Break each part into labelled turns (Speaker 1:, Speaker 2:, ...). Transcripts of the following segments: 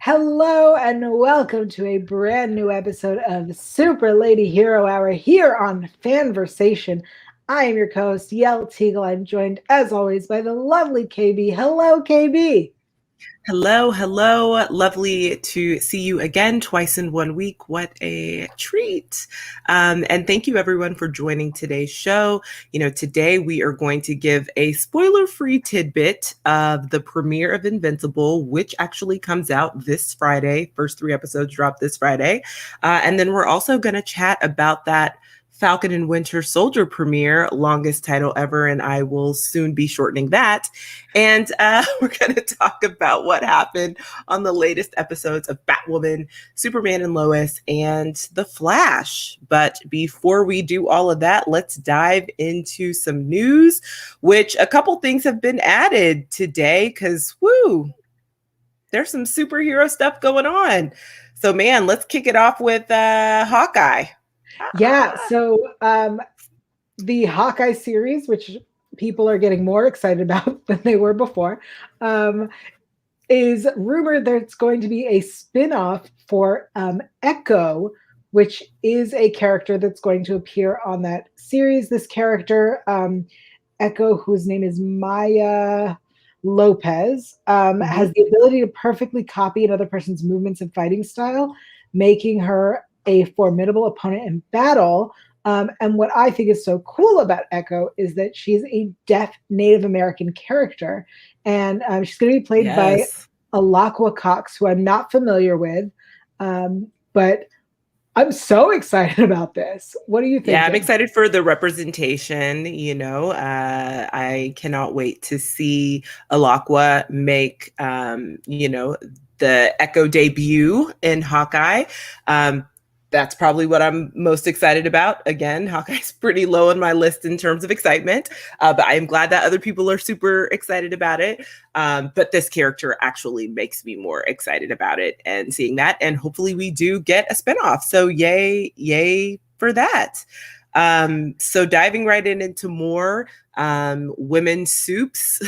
Speaker 1: Hello and welcome to a brand new episode of Super Lady Hero Hour here on FANVERSATION. I am your co-host, Yel Teagle. I'm joined, as always, by the lovely KB. Hello, KB.
Speaker 2: Hello, hello. Lovely to see you again twice in 1 week. What a treat. And thank you everyone for joining today's show. Today we are going to give a spoiler-free tidbit of the premiere of Invincible, which actually comes out this Friday. First 3 episodes drop this Friday. And then we're also going to chat about that Falcon and Winter Soldier premiere, longest title ever, and I will soon be shortening that. And we're going to talk about what happened on the latest episodes of Batwoman, Superman and Lois, and The Flash. But before we do all of that, let's dive into some news, which a couple things have been added today because, there's some superhero stuff going on. So, man, let's kick it off with Hawkeye.
Speaker 1: Yeah, so the Hawkeye series, which people are getting more excited about than they were before, is rumored that it's going to be a spin-off for Echo, which is a character that's going to appear on that series. This character, Echo, whose name is Maya Lopez, has the ability to perfectly copy another person's movements and fighting style, making her a formidable opponent in battle. And what I think is so cool about Echo is that she's a deaf Native American character. And she's going to be played by Alakwa Cox, who I'm not familiar with. But I'm so excited about this. What do you think?
Speaker 2: Yeah, I'm excited for the representation. I cannot wait to see Alakwa make, the Echo debut in Hawkeye. That's probably what I'm most excited about. Again, Hawkeye's pretty low on my list in terms of excitement, but I am glad that other people are super excited about it. But this character actually makes me more excited about it and seeing that. And hopefully we do get a spinoff. So yay for that. So diving right into more women's soups,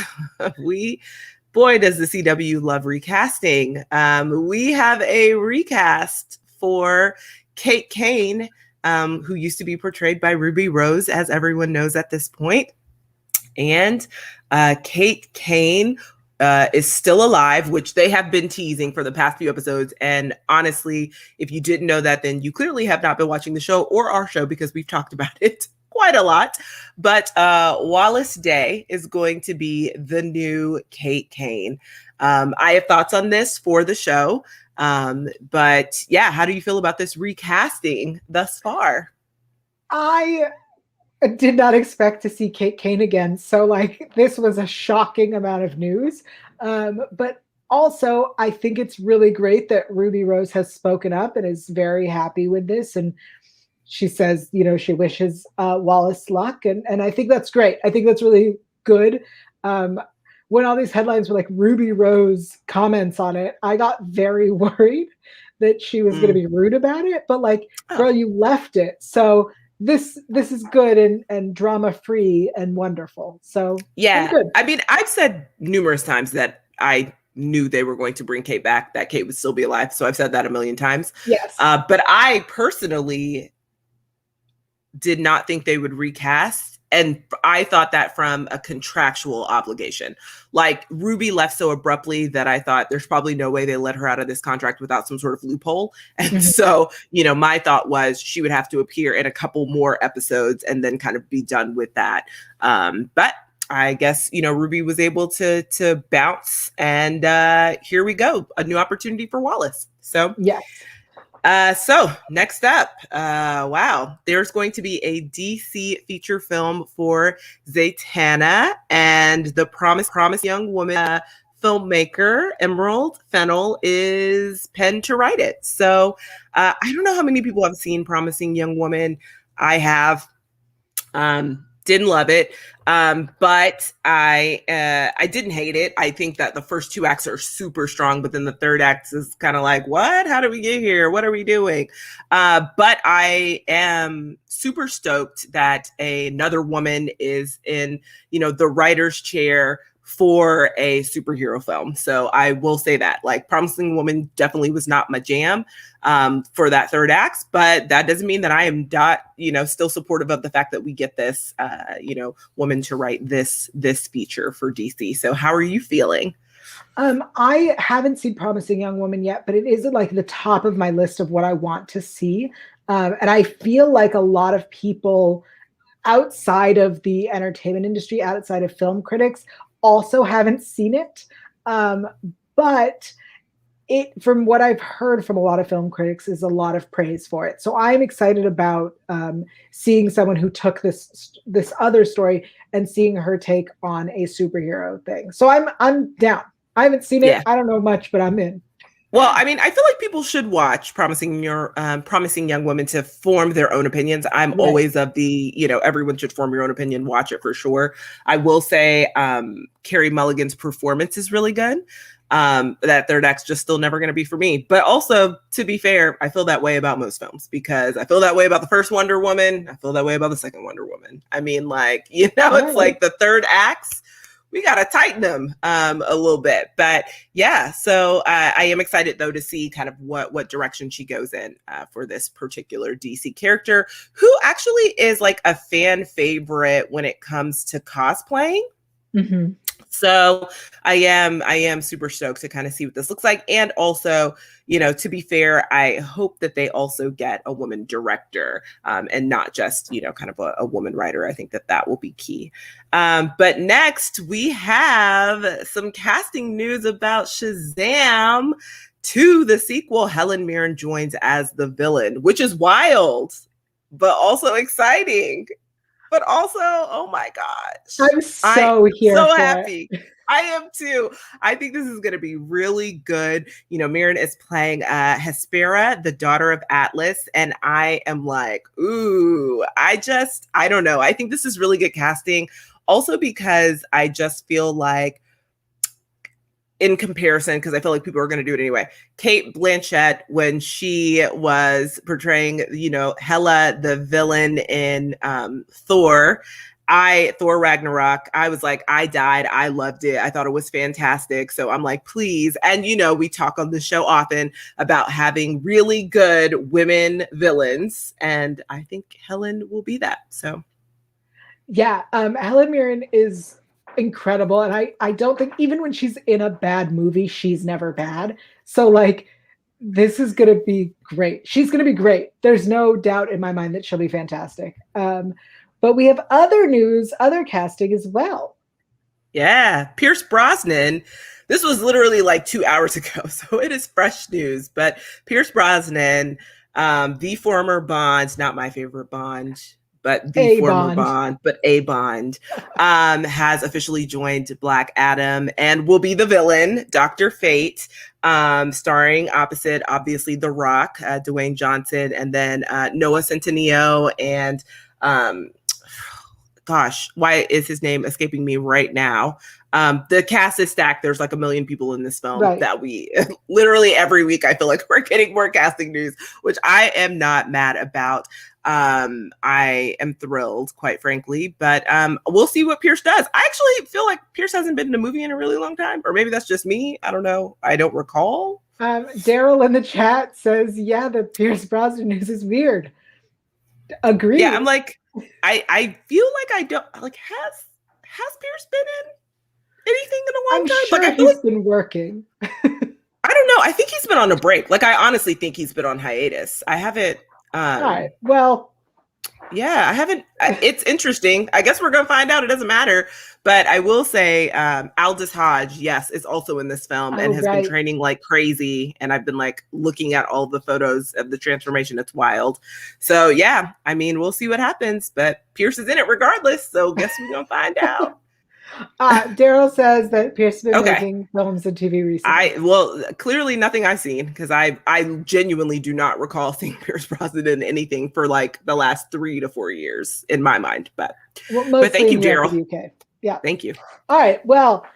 Speaker 2: boy, does the CW love recasting. We have a recast for Kate Kane, who used to be portrayed by Ruby Rose, as everyone knows at this point. And Kate Kane is still alive, which they have been teasing for the past few episodes. And honestly, if you didn't know that, then you clearly have not been watching the show or our show, because we've talked about it quite a lot. But Wallace Day is going to be the new Kate Kane. I have thoughts on this for the show. But yeah, how do you feel about this recasting thus far?
Speaker 1: I did not expect to see Kate Kane again. So this was a shocking amount of news. But also I think it's really great that Ruby Rose has spoken up and is very happy with this. And she says, she wishes Wallace luck. And I think that's great. I think that's really good. When all these headlines were like Ruby Rose comments on it, I got very worried that she was going to be rude about it. But girl, you left it. So this is good and drama free and wonderful. So
Speaker 2: yeah, I mean, I've said numerous times that I knew they were going to bring Kate back, that Kate would still be alive. So I've said that a million times.
Speaker 1: Yes.
Speaker 2: But I personally did not think they would recast. And I thought that from a contractual obligation. Like, Ruby left so abruptly that I thought there's probably no way they let her out of this contract without some sort of loophole. And so, my thought was she would have to appear in a couple more episodes and then kind of be done with that. But I guess, Ruby was able to bounce, and here we go. A new opportunity for Wallace. So,
Speaker 1: yes.
Speaker 2: So next up, wow, there's going to be a DC feature film for Zatanna, and the Promised Young Woman filmmaker Emerald Fennell is penned to write it. So I don't know how many people have seen Promising Young Woman. I have. Didn't love it, but I didn't hate it. I think that the first 2 acts are super strong, but then the third act is kind of like, what? How did we get here? What are we doing? But I am super stoked that another woman is in, the writer's chair for a superhero film. So I will say that, like, Promising Woman definitely was not my jam for that third act, but that doesn't mean that I am not, still supportive of the fact that we get this, woman to write this feature for DC. So how are you feeling?
Speaker 1: I haven't seen Promising Young Woman yet, but it is like the top of my list of what I want to see. And I feel like a lot of people outside of the entertainment industry, outside of film critics, also haven't seen it. But from what I've heard from a lot of film critics, is a lot of praise for it. So I'm excited about seeing someone who took this other story and seeing her take on a superhero thing. So I'm down. I haven't seen it. Yeah. I don't know much, but I'm in.
Speaker 2: Well, I mean, I feel like people should watch Promising Young Women to form their own opinions. I'm always of the, everyone should form your own opinion. Watch it for sure. I will say Carey Mulligan's performance is really good. That third act's just still never going to be for me. But also, to be fair, I feel that way about most films, because I feel that way about the first Wonder Woman. I feel that way about the second Wonder Woman. I mean, like, it's like the third acts, we got to tighten them a little bit. But yeah, so I am excited, though, to see kind of what direction she goes in for this particular DC character, who actually is like a fan favorite when it comes to cosplaying.
Speaker 1: Mm-hmm.
Speaker 2: So I am super stoked to kind of see what this looks like. And also, to be fair, I hope that they also get a woman director and not just, kind of a woman writer. I think that will be key. But next we have some casting news about Shazam 2, the sequel. Helen Mirren joins as the villain, which is wild, but also exciting. But also, oh my gosh,
Speaker 1: I'm so
Speaker 2: happy. I am too. I think this is going to be really good. Mirren is playing Hespera, the daughter of Atlas. And I am like, ooh, I don't know. I think this is really good casting. Also because I just feel like, in comparison, because I feel like people are going to do it anyway, Cate Blanchett, when she was portraying, Hela, the villain in Thor Ragnarok, I was like, I died. I loved it. I thought it was fantastic. So I'm like, please. And, we talk on the show often about having really good women villains. And I think Helen will be that. So.
Speaker 1: Yeah. Helen Mirren is incredible, and I don't think, even when she's in a bad movie, she's never bad. So like, this is gonna be great. She's gonna be great. There's no doubt in my mind that she'll be fantastic. But we have other casting as well.
Speaker 2: Yeah, Pierce Brosnan. This was literally like 2 hours ago, so it is fresh news. But Pierce Brosnan, the former Bond, not my favorite Bond, but the former Bond, but a Bond, has officially joined Black Adam and will be the villain, Dr. Fate, starring opposite, obviously, The Rock, Dwayne Johnson, and then Noah Centineo, and gosh, why is his name escaping me right now? The cast is stacked. There's like a million people in this film that we literally every week, I feel like we're getting more casting news, which I am not mad about. I am thrilled, quite frankly, but we'll see what Pierce does. I actually feel like Pierce hasn't been in a movie in a really long time, or maybe that's just me. I don't know. I don't recall.
Speaker 1: Daryl in the chat says, yeah, the Pierce Brosnan news is weird. Agreed.
Speaker 2: Yeah, I'm like, I feel like I don't, like, has Pierce been in anything in a long time?
Speaker 1: Sure,
Speaker 2: like,
Speaker 1: he's been working.
Speaker 2: I don't know. I think he's been on a break. Like, I honestly think he's been on hiatus. I haven't.
Speaker 1: All right. Well,
Speaker 2: yeah, I haven't. It's interesting. I guess we're gonna find out. It doesn't matter. But I will say, Aldous Hodge, yes, is also in this film and has been training like crazy. And I've been like looking at all the photos of the transformation. It's wild. So yeah, I mean, we'll see what happens. But Pierce is in it regardless. So guess we're gonna find out.
Speaker 1: Daryl says that Pierce has been making films and TV recently.
Speaker 2: Well, clearly nothing I've seen, because I genuinely do not recall seeing Pierce Brosnan in anything for like the last 3 to 4 years in my mind. But thank you, Daryl.
Speaker 1: UK. Yeah.
Speaker 2: Thank you.
Speaker 1: All right. Well,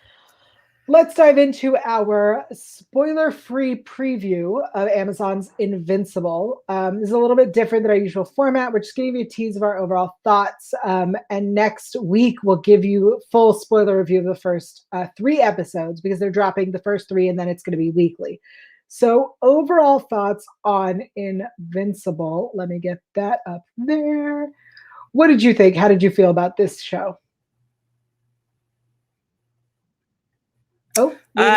Speaker 1: let's dive into our spoiler-free preview of Amazon's Invincible. This is a little bit different than our usual format. We're just going to give you a tease of our overall thoughts. And next week, we'll give you full spoiler review of the first 3 episodes because they're dropping the first 3 and then it's going to be weekly. So overall thoughts on Invincible. Let me get that up there. What did you think? How did you feel about this show?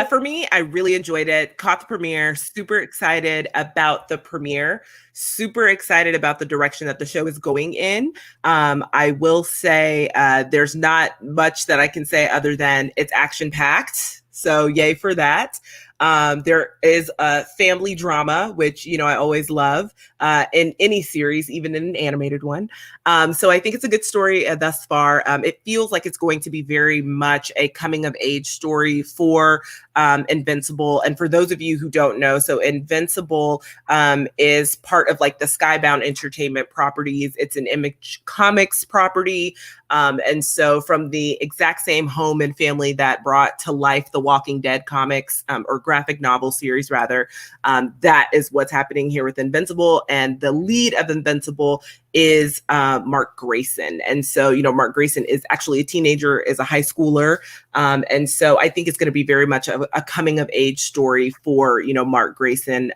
Speaker 2: For me, I really enjoyed it. Caught the premiere, super excited about the premiere, super excited about the direction that the show is going in. I will say there's not much that I can say other than it's action-packed. So yay for that. There is a family drama, which, I always love in any series, even in an animated one. So I think it's a good story thus far. It feels like it's going to be very much a coming of age story for Invincible. And for those of you who don't know, so Invincible is part of like the Skybound Entertainment properties. It's an Image Comics property. And so from the exact same home and family that brought to life the Walking Dead comics or graphic novel series, rather, that is what's happening here with Invincible. And the lead of Invincible is Mark Grayson. And so, Mark Grayson is actually a teenager, is a high schooler. And so I think it's going to be very much a coming of age story for, Mark Grayson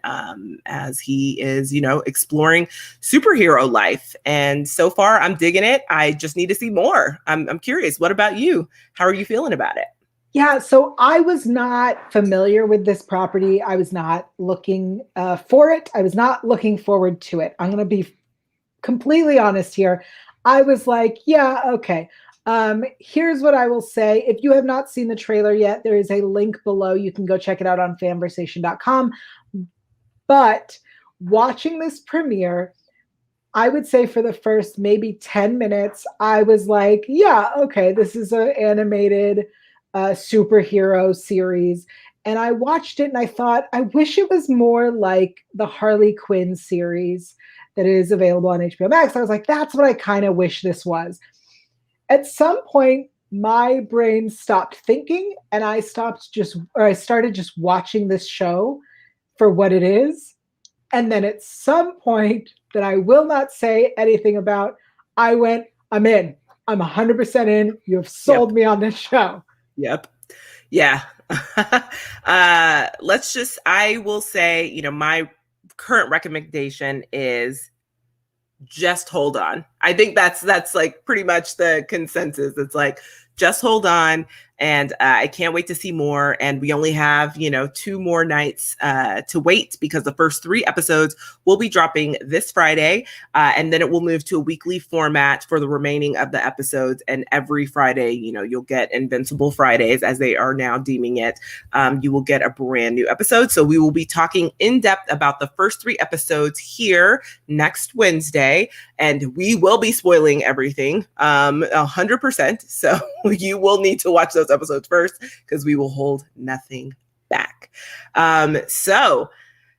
Speaker 2: as he is, exploring superhero life. And so far I'm digging it. I just need to see more. I'm curious. What about you? How are you feeling about it?
Speaker 1: Yeah, so I was not familiar with this property. I was not looking for it. I was not looking forward to it. I'm going to be completely honest here. I was like, yeah, okay. Here's what I will say. If you have not seen the trailer yet, there is a link below. You can go check it out on fanversation.com. But watching this premiere, I would say for the first maybe 10 minutes, I was like, yeah, okay, this is an animated superhero series. And I watched it and I thought, I wish it was more like the Harley Quinn series that is available on HBO Max. I was like, that's what I kind of wish this was. At some point, my brain stopped thinking and I started just watching this show for what it is. And then at some point that I will not say anything about, I went, I'm in. I'm 100% in. You have sold me on this show.
Speaker 2: Yep. Yeah. I will say, my current recommendation is just hold on. I think that's like pretty much the consensus. It's like, just hold on. And I can't wait to see more. And we only have, 2 more nights to wait because the first 3 episodes will be dropping this Friday. And then it will move to a weekly format for the remaining of the episodes. And every Friday, you'll get Invincible Fridays, as they are now deeming it. You will get a brand new episode. So we will be talking in depth about the first 3 episodes here next Wednesday. And we will be spoiling everything 100%. So you will need to watch those episodes first because we will hold nothing back. So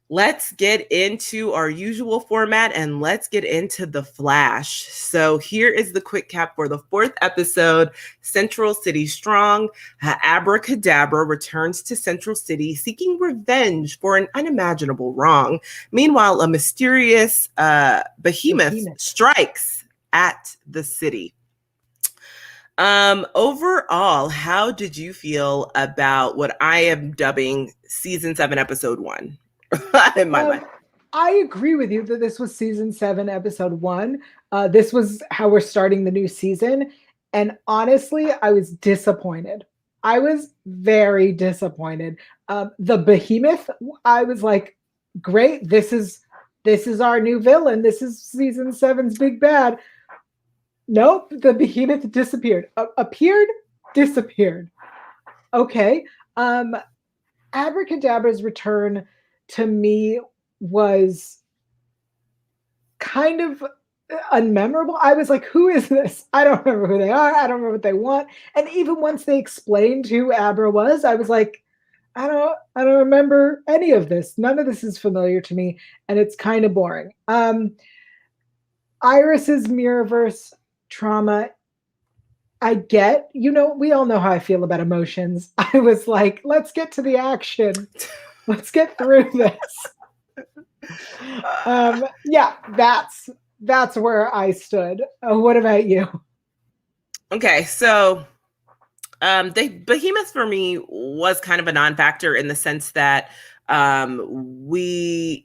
Speaker 2: let's get into our usual format and let's get into the Flash. So here is the quick cap for the 4th episode, Central City Strong. Abracadabra returns to Central City seeking revenge for an unimaginable wrong. Meanwhile, a mysterious behemoth strikes at the city. Overall, how did you feel about what I am dubbing season 7, episode 1 in my mind?
Speaker 1: I agree with you that this was season 7, episode 1. This was how we're starting the new season. And honestly, I was disappointed. I was very disappointed. The behemoth, I was like, great. This is our new villain. This is season 7's big bad. Nope, the behemoth disappeared. Appeared, disappeared. Okay. Abracadabra's return to me was kind of unmemorable. I was like, who is this? I don't remember who they are. I don't remember what they want. And even once they explained who Abra was, I was like, I don't remember any of this. None of this is familiar to me, and it's kind of boring. Iris's Mirrorverse trauma, I get, we all know how I feel about emotions. I was like, let's get to the action. Let's get through this. Yeah, that's where I stood. What about you?
Speaker 2: Okay, so the behemoth for me was kind of a non-factor in the sense that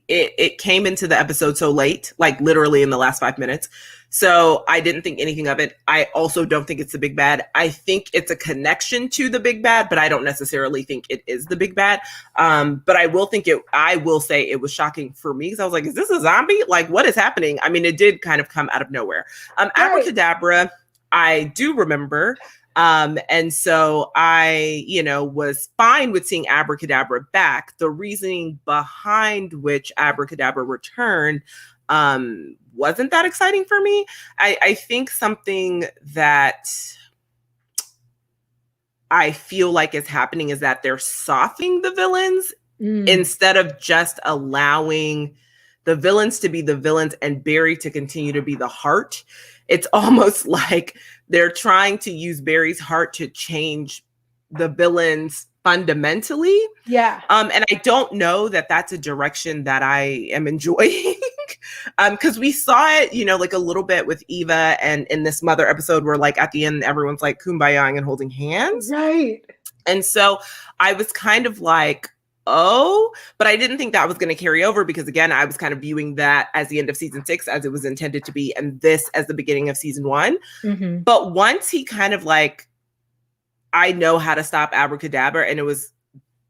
Speaker 2: it came into the episode so late, like literally in the last 5 minutes. So I didn't think anything of it. I also don't think it's the big bad. I think it's a connection to the big bad, but I don't necessarily think it is the big bad. But I will say it was shocking for me because I was like, is this a zombie? Like, what is happening? I mean, it did kind of come out of nowhere. Abracadabra, I do remember. And so I, was fine with seeing Abracadabra back. The reasoning behind which Abracadabra returned wasn't that exciting for me. I think something that I feel like is happening is that they're softening the villains instead of just allowing the villains to be the villains and Barry to continue to be the heart. It's almost like they're trying to use Barry's heart to change the villains fundamentally.
Speaker 1: Yeah.
Speaker 2: And I don't know that that's a direction that I am enjoying. Because we saw it, like a little bit with Eva and in this Mother episode where like at the end, everyone's like kumbayaing and holding hands.
Speaker 1: Right.
Speaker 2: And so I was kind of like, oh, but I didn't think that was going to carry over because again, I was kind of viewing that as the end of season 6 as it was intended to be. And this as the beginning of season 1. Mm-hmm. But once he kind of like, I know how to stop Abracadabra, and it was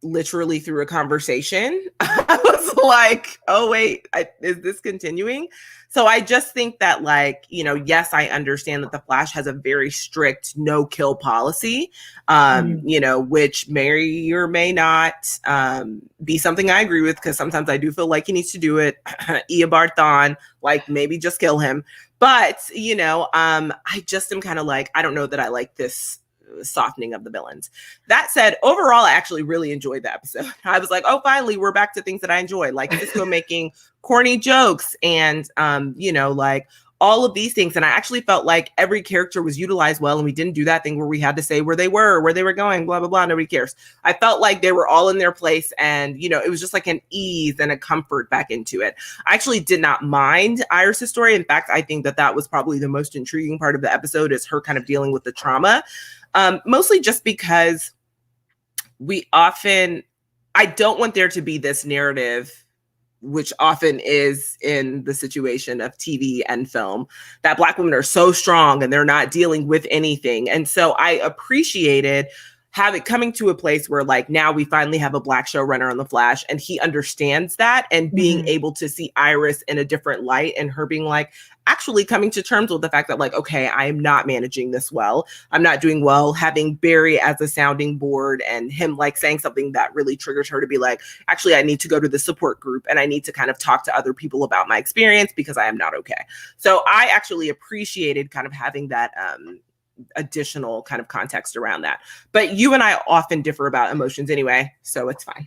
Speaker 2: literally through a conversation. I was like, oh wait, is this continuing? So I just think that like, yes, I understand that the Flash has a very strict no kill policy, which may or may not be something I agree with, because sometimes I do feel like he needs to do it. Eobard Thawne, like maybe just kill him. But, I just am kind of like, I don't know that I like this softening of the villains. That said, overall, I actually really enjoyed the episode. I was like, oh, finally, we're back to things that I enjoy, like Cisco making corny jokes and, like all of these things. And I actually felt like every character was utilized well, and we didn't do that thing where we had to say where they were going, blah, blah, blah. Nobody cares. I felt like they were all in their place, and, it was just like an ease and a comfort back into it. I actually did not mind Iris' story. In fact, I think that was probably the most intriguing part of the episode, is her kind of dealing with the trauma. Mostly just because I don't want there to be this narrative, which often is in the situation of TV and film, that Black women are so strong and they're not dealing with anything. And so I appreciated coming to a place where like now we finally have a Black showrunner on The Flash, and he understands that, and being able to see Iris in a different light, and her being like, actually coming to terms with the fact that like, okay, I am not managing this well. I'm not doing well. Having Barry as a sounding board and him like saying something that really triggers her to be like, actually, I need to go to the support group and I need to kind of talk to other people about my experience because I am not okay. So I actually appreciated kind of having that additional kind of context around that. But you and I often differ about emotions anyway, so it's fine.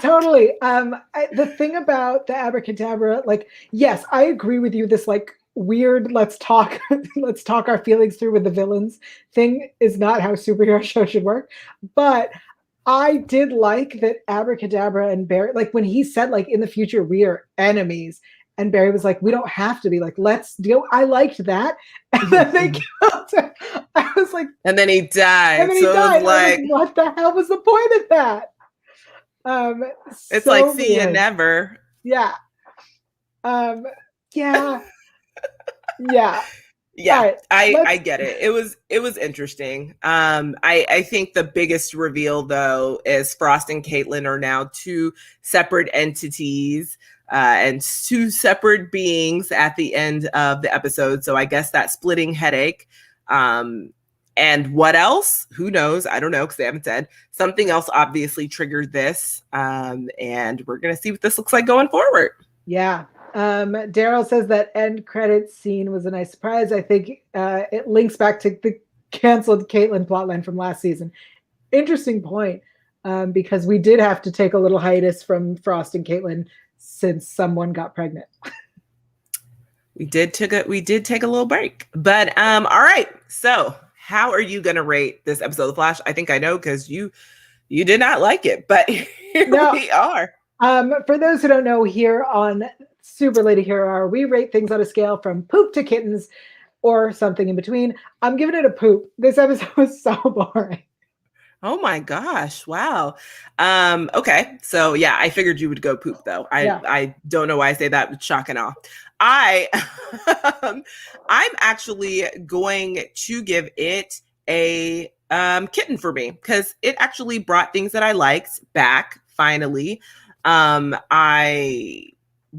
Speaker 1: Totally. The thing about the Abracadabra, like, yes, I agree with you. This like weird, let's talk our feelings through with the villains thing is not how superhero shows should work. But I did like that Abracadabra and Barry, like when he said like in the future we are enemies, and Barry was like, we don't have to be, like, let's deal. I liked that. And then they killed him. I was like,
Speaker 2: and then he died.
Speaker 1: And then he died. I was like, what the hell was the point of that?
Speaker 2: It's so like, see you never.
Speaker 1: Yeah. Yeah. Yeah.
Speaker 2: Yeah, right, I get it. It was interesting. I think the biggest reveal though is Frost and Caitlin are now two separate entities and two separate beings at the end of the episode. So I guess that splitting headache. And what else? Who knows? I don't know, because they haven't said. Something else obviously triggered this. And we're going to see what this looks like going forward.
Speaker 1: Yeah. Daryl says that end credits scene was a nice surprise. I think it links back to the canceled Caitlin plotline from last season. Interesting point, because we did have to take a little hiatus from Frost and Caitlin since someone got pregnant.
Speaker 2: We did take a little break. But all right. So how are you gonna rate this episode of The Flash? I think I know because you did not like it, but here we are.
Speaker 1: For those who don't know, here on Super Lady Hero Hour, we rate things on a scale from poop to kittens or something in between. I'm giving it a poop. This episode was so boring.
Speaker 2: Oh my gosh. Wow. Okay. So yeah, I figured you would go poop though. I don't know why I say that with shock and awe. I'm actually going to give it a kitten for me because it actually brought things that I liked back finally. I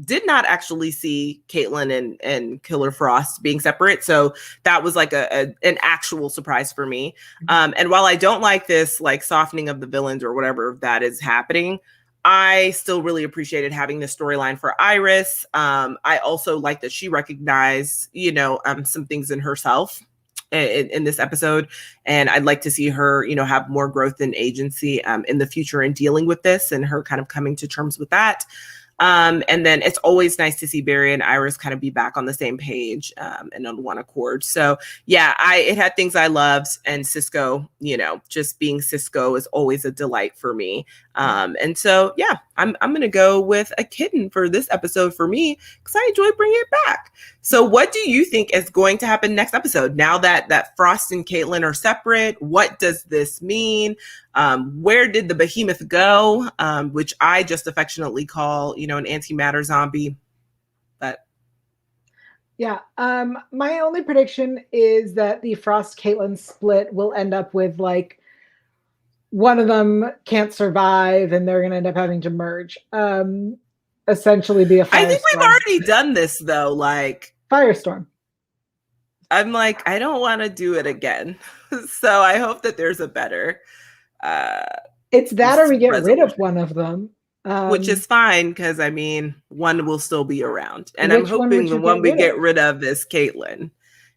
Speaker 2: did not actually see Caitlin and Killer Frost being separate. So that was like an actual surprise for me. And while I don't like this like softening of the villains or whatever that is happening, I still really appreciated having this storyline for Iris. I also like that she recognized, some things in herself in this episode. And I'd like to see her, have more growth and agency in the future in dealing with this and her kind of coming to terms with that. And then it's always nice to see Barry and Iris kind of be back on the same page and on one accord. So yeah, it had things I loved, and Cisco, just being Cisco is always a delight for me. And so yeah, I'm gonna go with a kitten for this episode for me because I enjoy bringing it back. So what do you think is going to happen next episode? Now that Frost and Caitlin are separate, what does this mean? Where did the behemoth go? Which I just affectionately call, an antimatter zombie. But
Speaker 1: yeah, my only prediction is that the Frost Caitlin split will end up with like one of them can't survive and they're gonna end up having to merge. Essentially be a firestorm.
Speaker 2: I think we've already done this though, like
Speaker 1: Firestorm.
Speaker 2: I'm like, I don't want to do it again. So I hope that there's a better
Speaker 1: it's that or we get rid of one of them.
Speaker 2: Which is fine, because I mean, one will still be around. And I'm hoping the one we get rid of is Caitlin.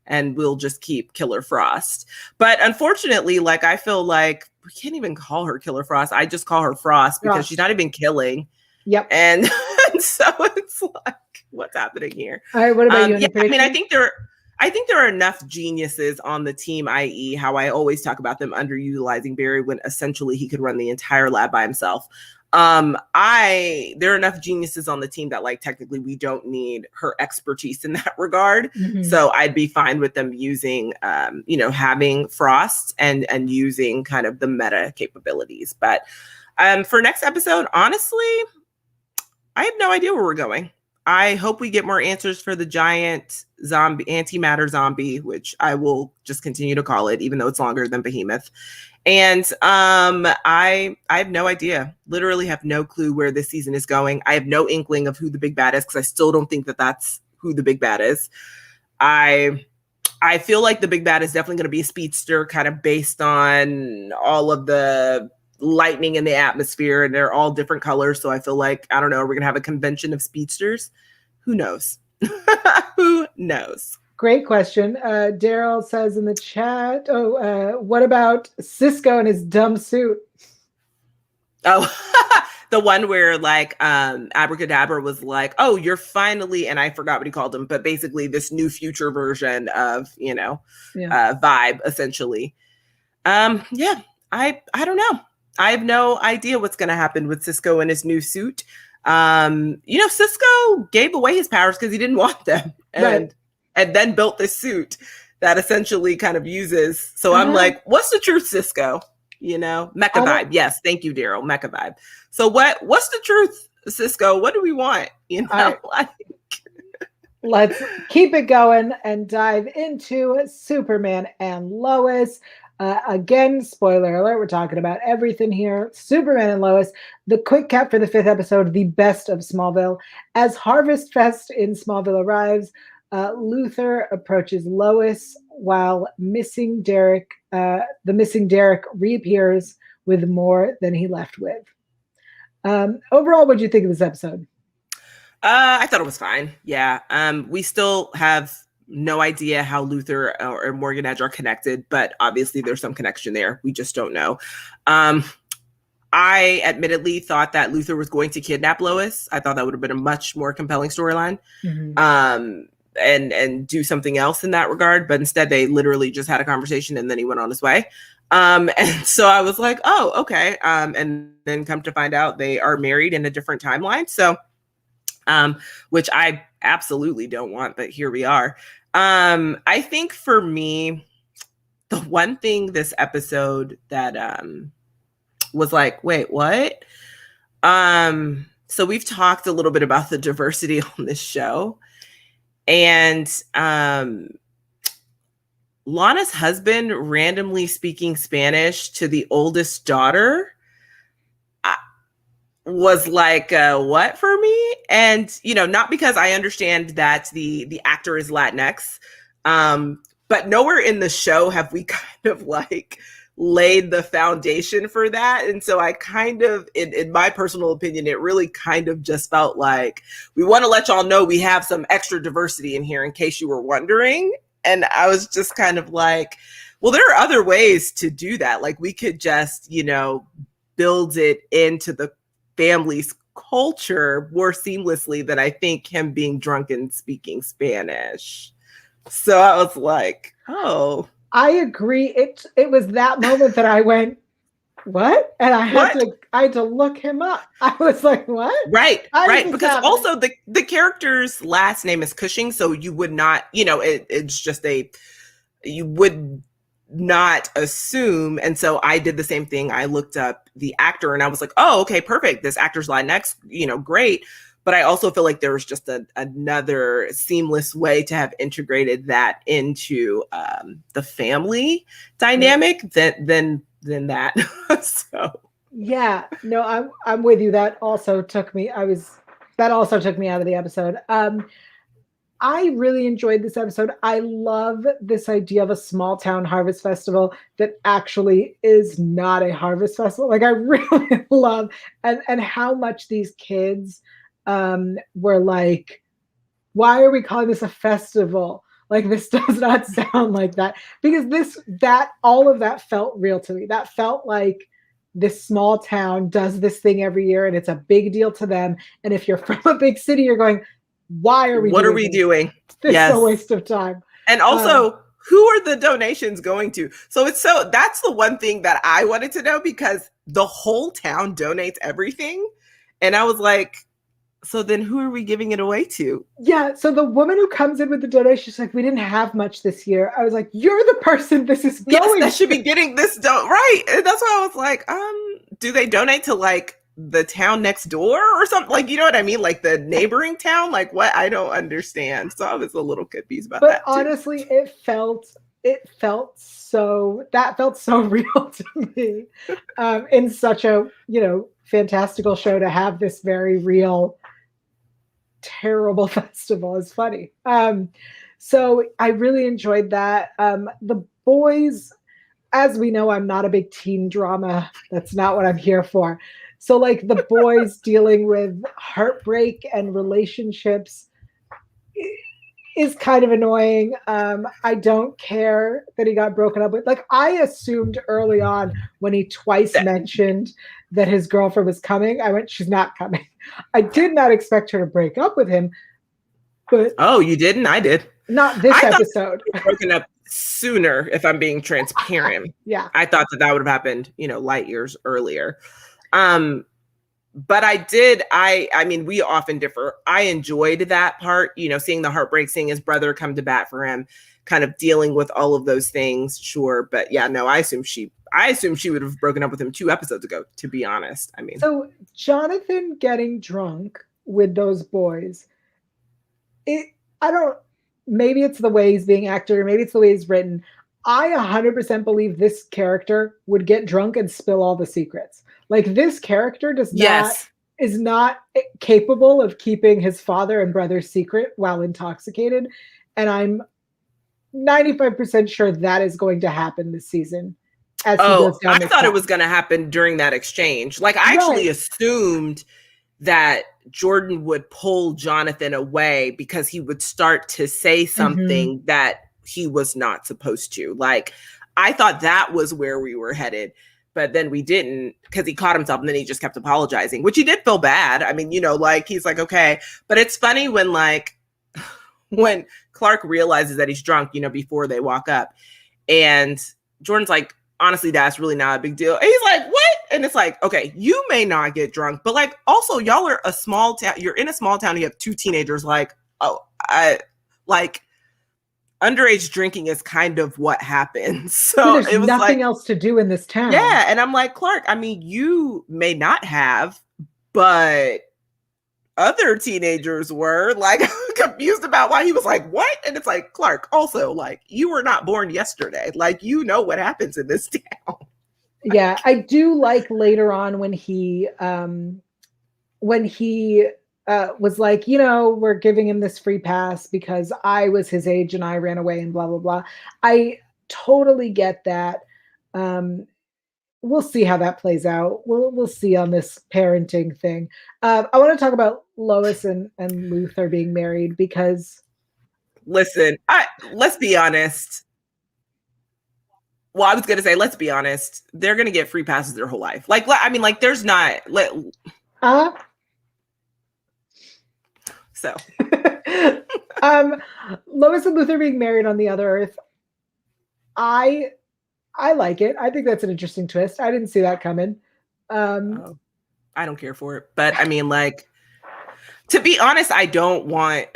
Speaker 2: And we'll just keep Killer Frost. But unfortunately, like I feel like we can't even call her Killer Frost. I just call her Frost because she's not even killing.
Speaker 1: Yep.
Speaker 2: And so it's like, what's happening here?
Speaker 1: All right, what about you?
Speaker 2: Yeah, I mean, I think there are enough geniuses on the team, i.e. how I always talk about them underutilizing Barry when essentially he could run the entire lab by himself. There are enough geniuses on the team that like technically we don't need her expertise in that regard. Mm-hmm. So I'd be fine with them using having Frost and using kind of the meta capabilities. But for next episode, honestly, I have no idea where we're going. I hope we get more answers for the giant zombie, antimatter zombie, which I will just continue to call it, even though it's longer than Behemoth. And I have no idea. Literally have no clue where this season is going. I have no inkling of who the big bad is because I still don't think that that's who the big bad is. I feel like the big bad is definitely going to be a speedster, kind of based on all of the lightning in the atmosphere, and they're all different colors. So I feel like, I don't know, we're going to have a convention of speedsters. Who knows? Who knows?
Speaker 1: Great question. Daryl says in the chat, what about Cisco and his dumb suit?
Speaker 2: Oh, the one where like Abracadabra was like, oh, you're finally, and I forgot what he called him, but basically this new future version of, Vibe, essentially. Yeah, I don't know. I have no idea what's going to happen with Cisco and his new suit. Cisco gave away his powers because he didn't want them. And then built this suit that essentially kind of uses. So I'm like, what's the truth, Cisco? Mecha vibe. Yes. Thank you, Daryl. Mecha vibe. So what's the truth, Cisco? What do we want?
Speaker 1: Let's keep it going and dive into Superman and Lois. Again, spoiler alert, we're talking about everything here. Superman and Lois, the quick cap for the 5th episode, the best of Smallville. As Harvest Fest in Smallville arrives, Luthor approaches Lois while the missing Derek reappears with more than he left with. Overall, what did you think of this episode?
Speaker 2: I thought it was fine. Yeah. We still have no idea how Luthor or Morgan Edge are connected, but obviously there's some connection there. We just don't know. I admittedly thought that Luthor was going to kidnap Lois. I thought that would have been a much more compelling storyline. Mm-hmm. and do something else in that regard. But instead they literally just had a conversation and then he went on his way. And so I was like, oh, okay. And then come to find out they are married in a different timeline. So, which I absolutely don't want, but here we are. I think for me, the one thing this episode that was like, wait, what? So we've talked a little bit about the diversity on this show. And Lana's husband randomly speaking Spanish to the oldest daughter was like, what for me? And, you know, not because I understand that the actor is Latinx, but nowhere in the show have we kind of like laid the foundation for that. And so I kind of, in my personal opinion, it really kind of just felt like we want to let y'all know we have some extra diversity in here in case you were wondering. And I was just kind of like, well, there are other ways to do that. Like we could just, you know, build it into the family's culture more seamlessly than I think him being drunk and speaking Spanish. So I was like, oh.
Speaker 1: I agree. It was that moment that I went, what? And I had to look him up. I was like, what?
Speaker 2: Right. Because also the character's last name is Cushing, so you would not, you know, it's just you would not assume. And so I did the same thing. I looked up the actor and I was like, oh, okay, perfect. This actor's Latinx, you know, great. But I also feel like there was just another seamless way to have integrated that into the family dynamic than that. So
Speaker 1: yeah, no, I'm with you. That also took me out of the episode. I really enjoyed this episode. I love this idea of a small town harvest festival that actually is not a harvest festival. Like I really love and how much these kids were like, why are we calling this a festival? Like this does not sound like that. Because all of that felt real to me. That felt like this small town does this thing every year and it's a big deal to them. And if you're from a big city, you're going, why are we
Speaker 2: what are we doing?
Speaker 1: This is a waste of time.
Speaker 2: And also, who are the donations going to? That's the one thing that I wanted to know, because the whole town donates everything. And I was like, so then who are we giving it away to? Yeah.
Speaker 1: So the woman who comes in with the donation, she's like, we didn't have much this year. I was like, you're the person this is going
Speaker 2: that should be getting this right. And that's why I was like, do they donate to like the town next door or something? Like, you know what I mean? Like the neighboring town? Like what? I don't understand. So I was a little confused about that.
Speaker 1: But honestly, it felt so real to me in such a, you know, fantastical show to have this very real, terrible festival is funny. So I really enjoyed that. The boys, as we know, I'm not a big teen drama. That's not what I'm here for. So like the boys dealing with heartbreak and relationships is kind of annoying. I don't care that he got broken up with. Like I assumed early on when he twice mentioned that his girlfriend was coming, I went, she's not coming. I did not expect her to break up with him. But
Speaker 2: oh, you didn't? I did.
Speaker 1: Not this episode.
Speaker 2: Broken up sooner, if I'm being transparent.
Speaker 1: Yeah.
Speaker 2: I thought that would have happened, you know, light years earlier. But I mean, we often differ. I enjoyed that part, you know, seeing the heartbreak, seeing his brother come to bat for him, kind of dealing with all of those things. Sure. But yeah, no, I assume she would have broken up with him 2 episodes ago, to be honest. I mean,
Speaker 1: so Jonathan getting drunk with those boys, maybe it's the way he's being acted, or maybe it's the way he's written. I 100% believe this character would get drunk and spill all the secrets. Like this character is not capable of keeping his father and brother's secret while intoxicated. And I'm 95% sure that is going to happen this season. I
Speaker 2: thought it was going to happen during that exchange. Like I actually assumed that Jordan would pull Jonathan away because he would start to say something that he was not supposed to. Like I thought that was where we were headed. But then we didn't, because he caught himself and then he just kept apologizing, which he did feel bad. I mean, you know, like he's like, okay. But it's funny when Clark realizes that he's drunk, before they walk up. And Jordan's like, honestly, that's really not a big deal. And he's like, what? And it's like, okay, you may not get drunk, but like, also y'all are a small town. You're in a small town. You have 2 teenagers. Like, underage drinking is kind of what happens. So
Speaker 1: there's nothing else to do in this town.
Speaker 2: Yeah. And I'm like, Clark, I mean, you may not have, but other teenagers were like confused about why he was like, what? And it's like, Clark, also, like, you were not born yesterday. Like, what happens in this town.
Speaker 1: Yeah, I do like later on when he was like, we're giving him this free pass because I was his age and I ran away and blah, blah, blah. I totally get that. We'll see how that plays out. We'll see on this parenting thing. I want to talk about Lois and Luther being married because.
Speaker 2: Listen, let's be honest. Well, I was going to say, let's be honest. They're going to get free passes their whole life. Like, I mean, like, there's not. So.
Speaker 1: Lois and Luther being married on the other Earth. I like it. I think that's an interesting twist. I didn't see that coming.
Speaker 2: I don't care for it. But I mean, like, to be honest, I don't want,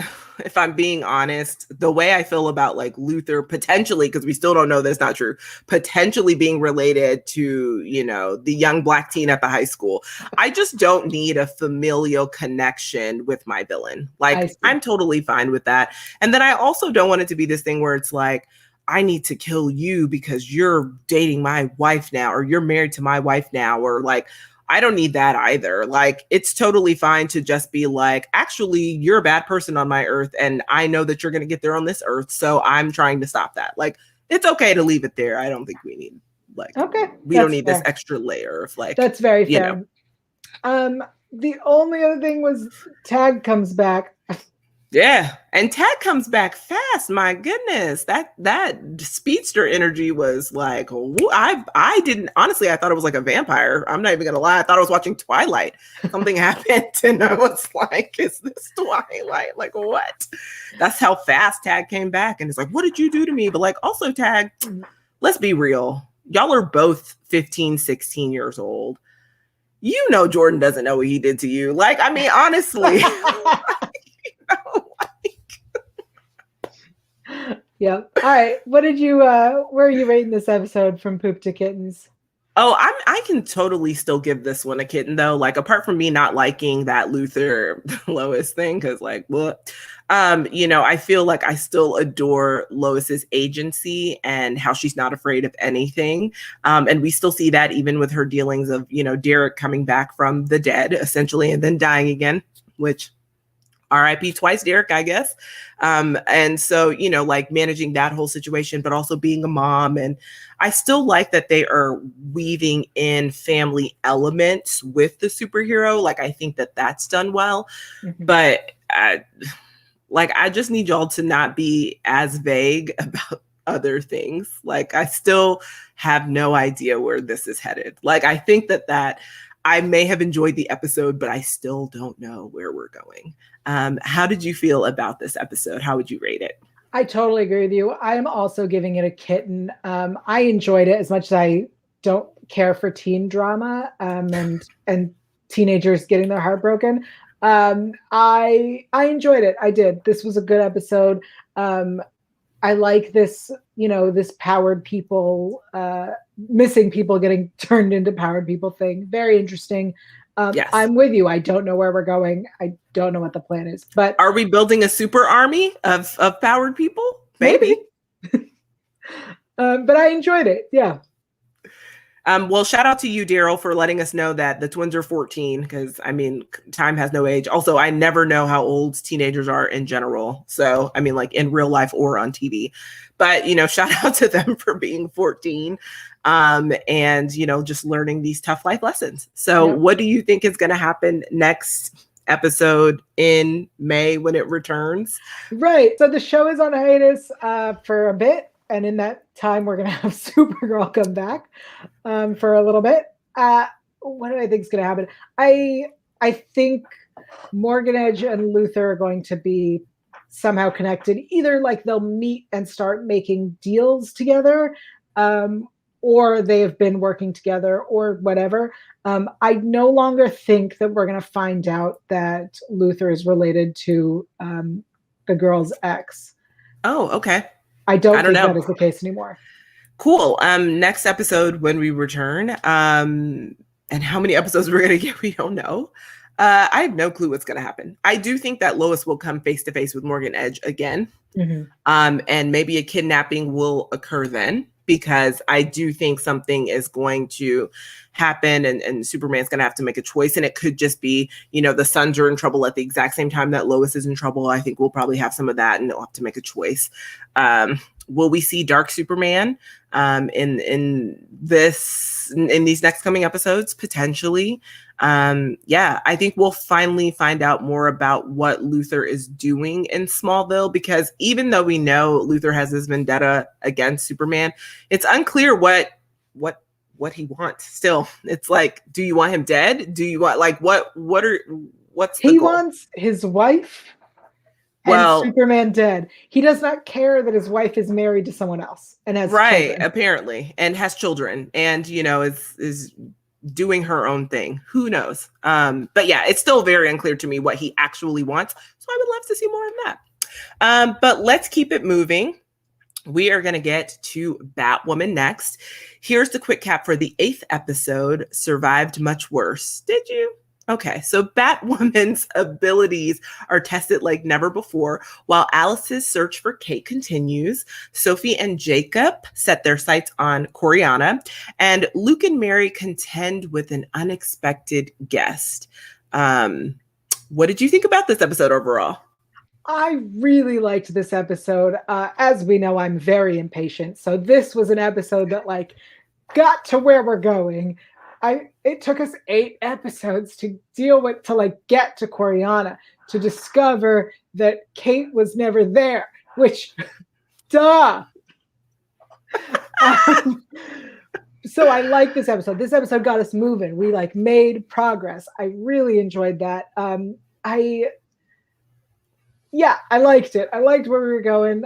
Speaker 2: if I'm being honest, the way I feel about like Luther potentially, because we still don't know that's not true, potentially being related to, the young Black teen at the high school. I just don't need a familial connection with my villain. Like, I'm totally fine with that. And then I also don't want it to be this thing where it's like, I need to kill you because you're dating my wife now, or you're married to my wife now, or like, I don't need that either. Like, it's totally fine to just be like, actually, you're a bad person on my Earth, and I know that you're going to get there on this Earth, so I'm trying to stop that. Like, it's okay to leave it there. I don't think we need, like, we don't need this extra layer of like.
Speaker 1: That's very fair. The only other thing was Tag comes back.
Speaker 2: Yeah, and Tag comes back fast. My goodness, that speedster energy was like, I didn't, honestly, I thought it was like a vampire. I'm not even gonna lie. I thought I was watching Twilight. Something happened, and I was like, is this Twilight? Like, what? That's how fast Tag came back, and it's like, what did you do to me? But like, also Tag, let's be real. Y'all are both 15, 16 years old. Jordan doesn't know what he did to you. Like, I mean, honestly.
Speaker 1: Yeah. All right. What did you where are you rating this episode from poop to kittens?
Speaker 2: Oh, I can totally still give this one a kitten though. Like, apart from me not liking that Luther Lois thing, because like, what? I feel like I still adore Lois's agency and how she's not afraid of anything. And we still see that even with her dealings of, Derek coming back from the dead essentially and then dying again, which RIP twice, Derek, I guess. And so, like managing that whole situation, but also being a mom. And I still like that they are weaving in family elements with the superhero. Like, I think that that's done well. Mm-hmm. But I just need y'all to not be as vague about other things. Like, I still have no idea where this is headed. Like, I think that I may have enjoyed the episode, but I still don't know where we're going. How did you feel about this episode? How would you rate it?
Speaker 1: I totally agree with you. I'm also giving it a kitten. I enjoyed it as much as I don't care for teen drama and teenagers getting their heart broken. I enjoyed it. I did. This was a good episode. I like this, this powered people, missing people getting turned into powered people thing. Very interesting. Yes. I'm with you. I don't know where we're going. I don't know what the plan is. But
Speaker 2: are we building a super army of powered people? Maybe.
Speaker 1: But I enjoyed it. Yeah.
Speaker 2: Well, shout out to you, Daryl, for letting us know that the twins are 14, because I mean, time has no age. Also, I never know how old teenagers are in general. So, I mean, like in real life or on TV. But, shout out to them for being 14 and, just learning these tough life lessons. So What do you think is going to happen next episode in May when it returns?
Speaker 1: Right. So the show is on hiatus for a bit. And in that time, we're going to have Supergirl come back for a little bit. What do I think is going to happen? I think Morgan Edge and Luther are going to be somehow connected. Either like they'll meet and start making deals together, or they have been working together or whatever. I no longer think that we're going to find out that Luther is related to the girl's ex.
Speaker 2: Oh, okay.
Speaker 1: I don't
Speaker 2: I don't
Speaker 1: think that
Speaker 2: know.
Speaker 1: is the case anymore.
Speaker 2: Cool. Next episode when we return, and how many episodes we're gonna get, we don't know. I have no clue what's gonna happen. I do think that Lois will come face to face with Morgan Edge again.
Speaker 1: Mm-hmm.
Speaker 2: And maybe a kidnapping will occur then, because I do think something is going to happen, and Superman's going to have to make a choice. And it could just be, the sons are in trouble at the exact same time that Lois is in trouble. I think we'll probably have some of that, and they'll have to make a choice. Will we see Dark Superman in these next coming episodes? Potentially. I think we'll finally find out more about what Luther is doing in Smallville, because even though we know Luther has this vendetta against Superman, it's unclear what he wants. Still, it's like, do you want him dead? Do you want what's the
Speaker 1: He
Speaker 2: goal?
Speaker 1: wants his wife
Speaker 2: Well,
Speaker 1: and Superman dead. He does not care that his wife is married to someone else and has children.
Speaker 2: Apparently, and has children, and is doing her own thing. Who knows? But yeah, it's still very unclear to me what he actually wants. So I would love to see more of that. But let's keep it moving. We are going to get to Batwoman next. Here's the quick cap for the 8th episode, Survived Much Worse. Did you? Okay, so Batwoman's abilities are tested like never before, while Alice's search for Kate continues. Sophie and Jacob set their sights on Coriana, and Luke and Mary contend with an unexpected guest. What did you think about this episode overall?
Speaker 1: I really liked this episode. As we know, I'm very impatient, so this was an episode that got to where we're going. It took us 8 episodes to get to Coriana, to discover that Kate was never there, which, duh. So I like this episode. This episode got us moving. We made progress. I really enjoyed that. I liked it. I liked where we were going.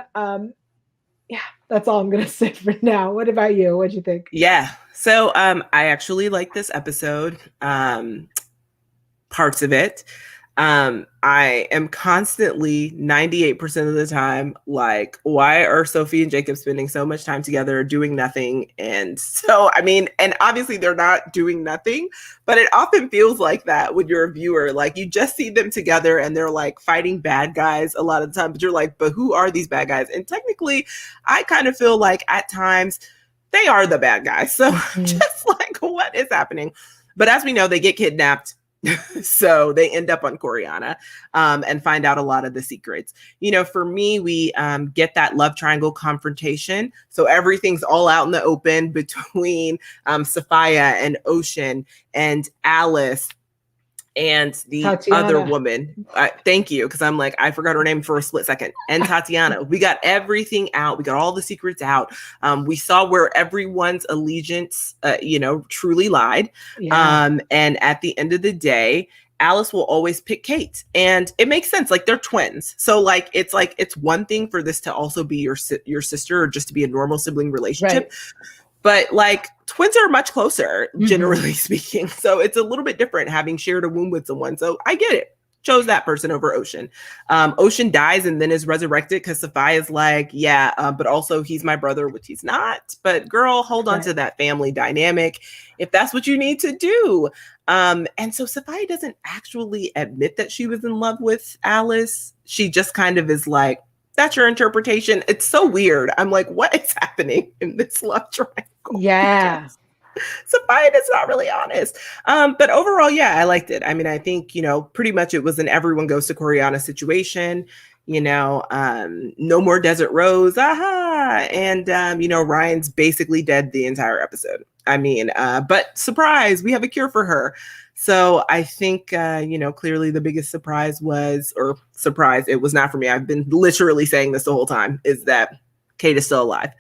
Speaker 1: That's all I'm going to say for now. What about you? What'd you think?
Speaker 2: Yeah. So I actually like this episode, parts of it. I am constantly 98% of the time like, why are Sophie and Jacob spending so much time together doing nothing? And so, and obviously they're not doing nothing, but it often feels like that when you're a viewer. Like, you just see them together and they're fighting bad guys a lot of the time, but you're like, but who are these bad guys? And technically, I kind of feel like at times they are the bad guys. So just what is happening? But as we know, they get kidnapped. So they end up on Coriana and find out a lot of the secrets. For me, we get that love triangle confrontation. So everything's all out in the open between Sophia and Ocean and Alice and the
Speaker 1: Tatiana.
Speaker 2: other woman. Thank you, because I'm I forgot her name for a split second. And Tatiana. We got everything out. We got all the secrets out. We saw where everyone's allegiance, truly lied.
Speaker 1: Yeah.
Speaker 2: And at the end of the day, Alice will always pick Kate, and it makes sense. They're twins, so it's one thing for this to also be your sister, or just to be a normal sibling relationship. Right. But twins are much closer, generally speaking. So it's a little bit different having shared a womb with someone. So I get it. Chose that person over Ocean. Ocean dies and then is resurrected because Sophia's but also he's my brother, which he's not. But girl, hold on to that family dynamic if that's what you need to do. And so Sophia doesn't actually admit that she was in love with Alice. She just kind of is like, that's your interpretation. It's so weird. I'm like, what is happening in this love triangle?
Speaker 1: Yeah.
Speaker 2: Sophia is not really honest. But overall, I liked it. I think, pretty much it was an everyone goes to Coriana situation. No more Desert Rose. Aha. And, Ryan's basically dead the entire episode. But surprise, we have a cure for her. So I think, clearly the biggest surprise, it was not for me. I've been literally saying this the whole time, is that Kate is still alive.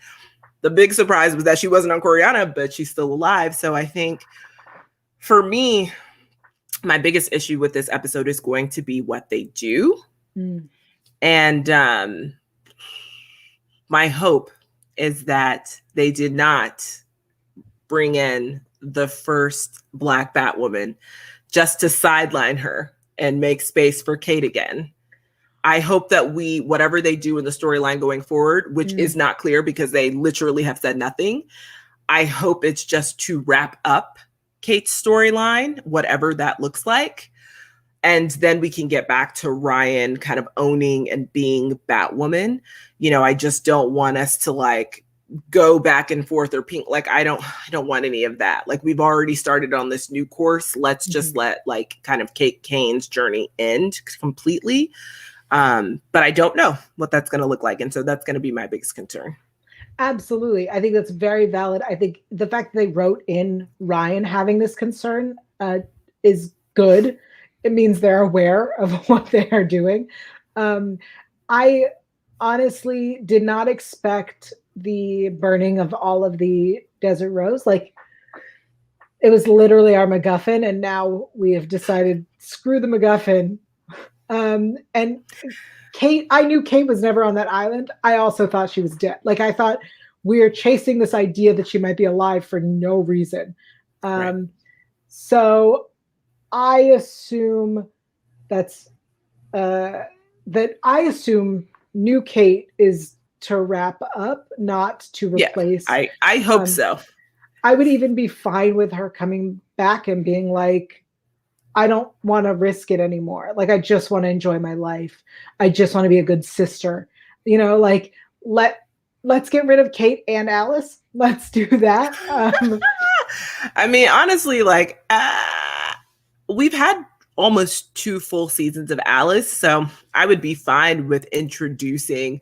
Speaker 2: The big surprise was that she wasn't on Coriana, but she's still alive. So I think for me, my biggest issue with this episode is going to be what they do. And my hope is that they did not bring in the first Black Batwoman just to sideline her and make space for Kate again. I hope that whatever they do in the storyline going forward, which is not clear because they literally have said nothing, I hope it's just to wrap up Kate's storyline, whatever that looks like. And then we can get back to Ryan kind of owning and being Batwoman. You know, I just don't want us to like go back and forth or pink. Like, I don't want any of that. Like, we've already started on this new course. Let's just let like kind of Kate Kane's journey end completely. But I don't know what that's going to look like. And so that's going to be my biggest concern. Absolutely.
Speaker 1: I think that's very valid. I think the fact that they wrote in Ryan having this concern is good. It means they're aware of what they are doing. I honestly did not expect the burning of all of the Desert Rose. Like, it was literally our MacGuffin, and now we have decided, screw the MacGuffin. And Kate, I knew Kate was never on that island. I also thought she was dead. Like, I thought we're chasing this idea that she might be alive for no reason. Right. So I assume that I assume new Kate is to wrap up, not to replace.
Speaker 2: Yeah, I hope so.
Speaker 1: I would even be fine with her coming back and being like, I don't want to risk it anymore. Like, I just want to enjoy my life. I just want to be a good sister. You know, like, let's get rid of Kate and Alice. Let's do that.
Speaker 2: I mean, honestly, like, we've had almost 2 full seasons of Alice, so I would be fine with introducing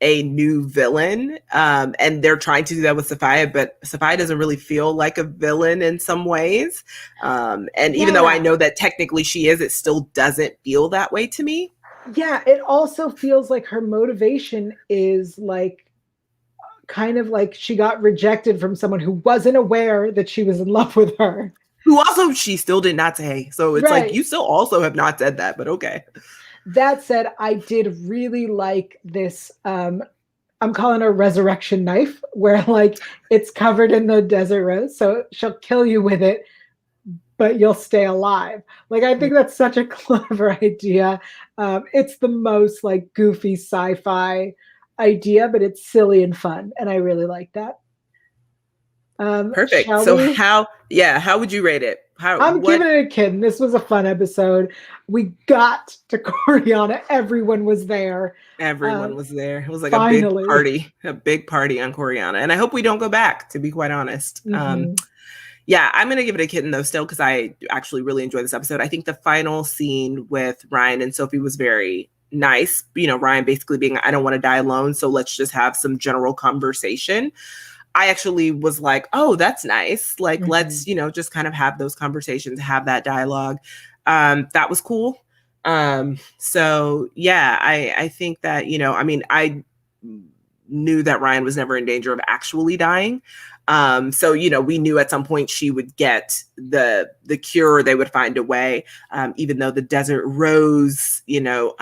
Speaker 2: a new villain. And they're trying to do that with Sophia, but Sophia doesn't really feel like a villain in some ways. And even though I know that technically she is, it still doesn't feel that way to me.
Speaker 1: Yeah, it also feels like her motivation is like kind of like she got rejected from someone who wasn't aware that she was in love with her.
Speaker 2: Who also she still did not say. So it's like, you still also have not said that, but okay.
Speaker 1: That said, I did really like this. I'm calling her resurrection knife, where like it's covered in the Desert Rose. So she'll kill you with it, but you'll stay alive. Like, I think that's such a clever idea. It's the most like goofy sci-fi idea, but it's silly and fun. And I really like that.
Speaker 2: Perfect. So how would you rate it?
Speaker 1: I'm giving it a kid. This was a fun episode. We got to Coriana. Everyone was there.
Speaker 2: Everyone was there. It was like
Speaker 1: finally.
Speaker 2: a big party on Coriana. And I hope we don't go back, to be quite honest. I'm going to give it a kitten though still, because I actually really enjoyed this episode. I think the final scene with Ryan and Sophie was very nice. You know, Ryan basically being, I don't want to die alone, so let's just have some general conversation. I actually was like, oh, that's nice. Like, let's, you know, just kind of have those conversations, have that dialogue. That was cool. So yeah, I think that, you know, I mean, I knew that Ryan was never in danger of actually dying. So, you know, we knew at some point she would get the cure, they would find a way, even though the Desert Rose, you know,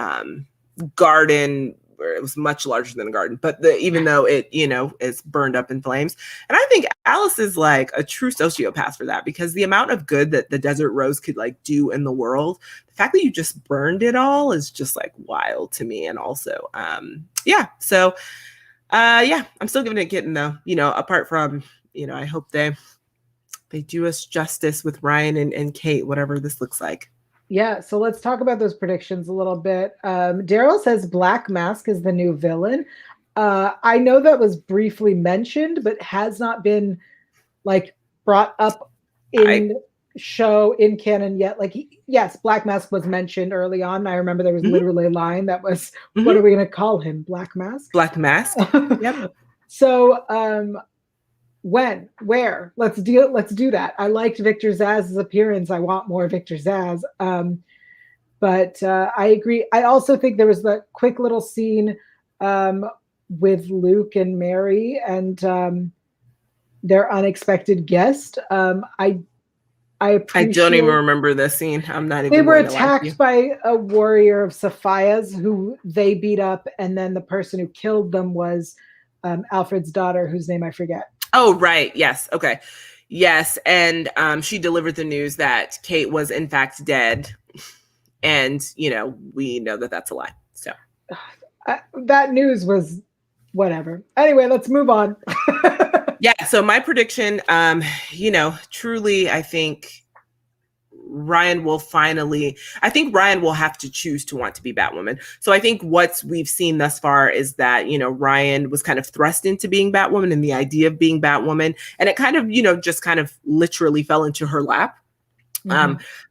Speaker 2: garden, where it was much larger than a garden, but even though it, you know, is burned up in flames. And I think Alice is like a true sociopath for that, because the amount of good that the Desert Rose could like do in the world, the fact that you just burned it all is just like wild to me. And also, so I'm still giving it a kitten though, you know, apart from, you know, I hope they do us justice with Ryan and Kate, whatever this looks like.
Speaker 1: Yeah, so let's talk about those predictions a little bit. Daryl says Black Mask is the new villain. I know that was briefly mentioned, but has not been like brought up in show in canon yet. Like, yes, Black Mask was mentioned early on. I remember there was literally a line that was, what are we going to call him? Black Mask?
Speaker 2: Black Mask. Yep.
Speaker 1: So, when, where, let's do that. I liked Victor Zaz's appearance. I want more Victor Zaz. But I agree. I also think there was the quick little scene with Luke and Mary and their unexpected guest. I I
Speaker 2: I don't even
Speaker 1: appreciate
Speaker 2: remember this scene. I'm not
Speaker 1: they
Speaker 2: even
Speaker 1: were
Speaker 2: going to lie to you.
Speaker 1: attacked by a warrior of Sophia's who they beat up, and then the person who killed them was Alfred's daughter, whose name I forget.
Speaker 2: Oh, right. Yes. Okay. Yes. And she delivered the news that Kate was in fact dead. And, we know that that's a lie. So
Speaker 1: That news was whatever. Anyway, let's move on.
Speaker 2: yeah. So my prediction, truly, I think Ryan will have to choose to want to be Batwoman. So I think what we've seen thus far is that, Ryan was kind of thrust into being Batwoman and the idea of being Batwoman. And it kind of, just kind of literally fell into her lap.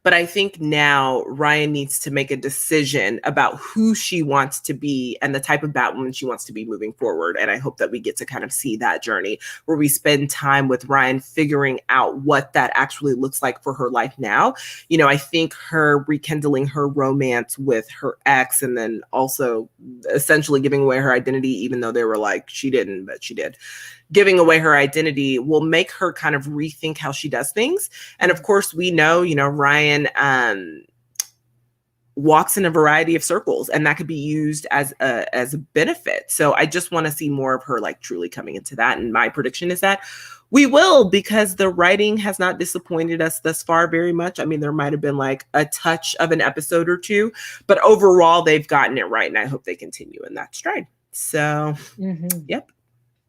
Speaker 2: But I think now Ryan needs to make a decision about who she wants to be and the type of Batwoman she wants to be moving forward. And I hope that we get to kind of see that journey where we spend time with Ryan figuring out what that actually looks like for her life now. I think her rekindling her romance with her ex and then also essentially giving away her identity, even though they were like, she didn't, but she did. Giving away her identity will make her kind of rethink how she does things. And of course, we know, Ryan walks in a variety of circles, and that could be used as a benefit. So I just want to see more of her like truly coming into that. And my prediction is that we will, because the writing has not disappointed us thus far very much. I mean, there might have been like a touch of an episode or two, but overall they've gotten it right. And I hope they continue in that stride. So, Yep.